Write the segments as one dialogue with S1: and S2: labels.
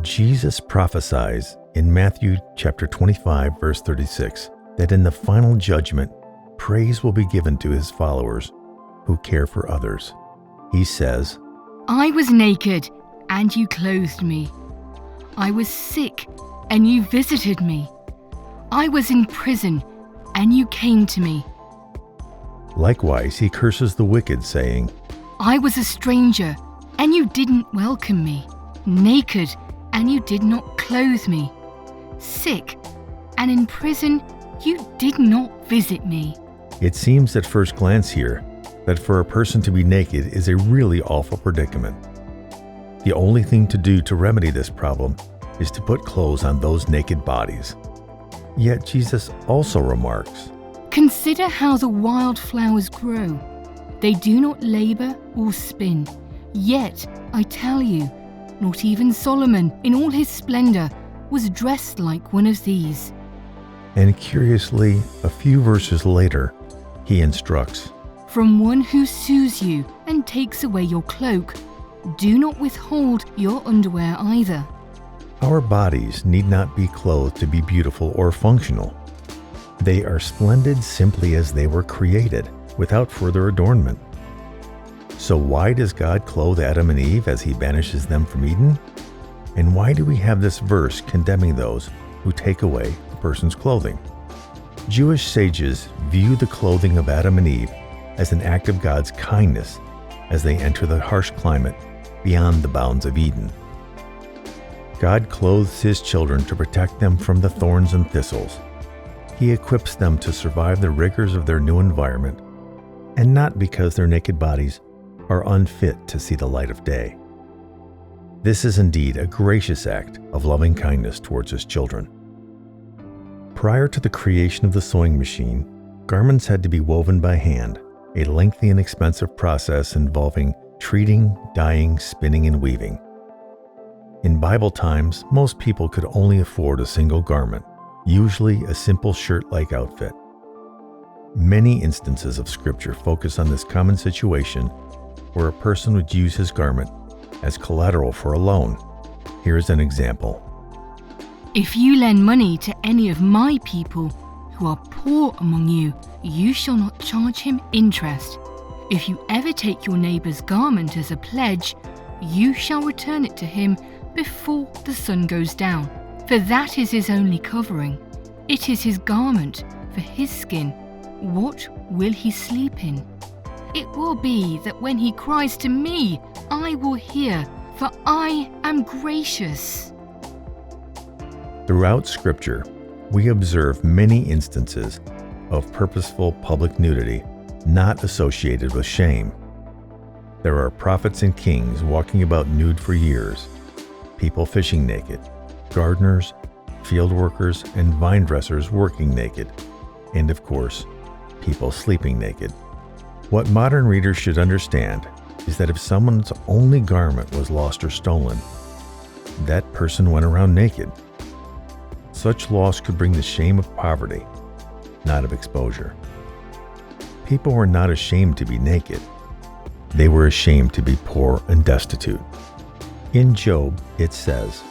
S1: Jesus prophesies in Matthew chapter 25, verse 36, that in the final judgment, praise will be given to his followers who care for others. He says,
S2: I was naked, and you clothed me. I was sick, and you visited me. I was in prison, and you came to me.
S1: Likewise, he curses the wicked, saying,
S2: I was a stranger, and you didn't welcome me. Naked, and you did not clothe me. Sick, and in prison, you did not visit me.
S1: It seems at first glance here that for a person to be naked is a really awful predicament. The only thing to do to remedy this problem is to put clothes on those naked bodies. Yet Jesus also remarks,
S2: Consider how the wildflowers grow. They do not labor or spin. Yet, I tell you, not even Solomon in all his splendor was dressed like one of these.
S1: And curiously, a few verses later, he instructs,
S2: From one who sues you and takes away your cloak, do not withhold your underwear either.
S1: Our bodies need not be clothed to be beautiful or functional. They are splendid simply as they were created, without further adornment. So why does God clothe Adam and Eve as he banishes them from Eden? And why do we have this verse condemning those who take away a person's clothing? Jewish sages view the clothing of Adam and Eve as an act of God's kindness as they enter the harsh climate beyond the bounds of Eden. God clothes his children to protect them from the thorns and thistles. He equips them to survive the rigors of their new environment, and not because their naked bodies are unfit to see the light of day. This is indeed a gracious act of loving kindness towards his children. Prior to the creation of the sewing machine, garments had to be woven by hand, a lengthy and expensive process involving treating, dyeing, spinning, and weaving. In Bible times, most people could only afford a single garment, usually a simple shirt-like outfit. Many instances of Scripture focus on this common situation where a person would use his garment as collateral for a loan. Here's an example.
S2: If you lend money to any of my people who are poor among you, you shall not charge him interest. If you ever take your neighbor's garment as a pledge, you shall return it to him before the sun goes down. For that is his only covering. It is his garment for his skin. What will he sleep in? It will be that when he cries to me, I will hear, for I am gracious.
S1: Throughout Scripture, we observe many instances of purposeful public nudity not associated with shame. There are prophets and kings walking about nude for years, people fishing naked, gardeners, field workers, and vine dressers working naked, and of course, people sleeping naked. What modern readers should understand is that if someone's only garment was lost or stolen, that person went around naked. Such loss could bring the shame of poverty, not of exposure. People were not ashamed to be naked. They were ashamed to be poor and destitute. In Job, it says,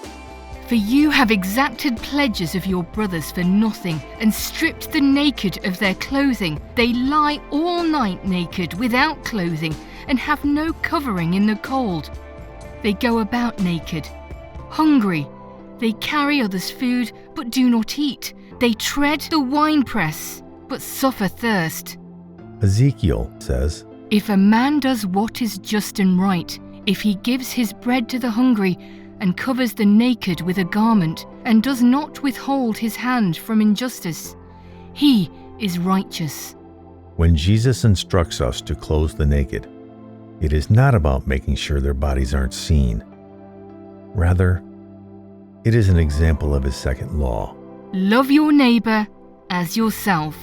S2: For you have exacted pledges of your brothers for nothing, and stripped the naked of their clothing. They lie all night naked without clothing, and have no covering in the cold. They go about naked, hungry. They carry others' food, but do not eat. They tread the winepress, but suffer thirst.
S1: Ezekiel says,
S2: If a man does what is just and right, if he gives his bread to the hungry, and covers the naked with a garment, and does not withhold his hand from injustice, he is righteous.
S1: When Jesus instructs us to clothe the naked, it is not about making sure their bodies aren't seen. Rather, it is an example of his second law.
S2: Love your neighbor as yourself.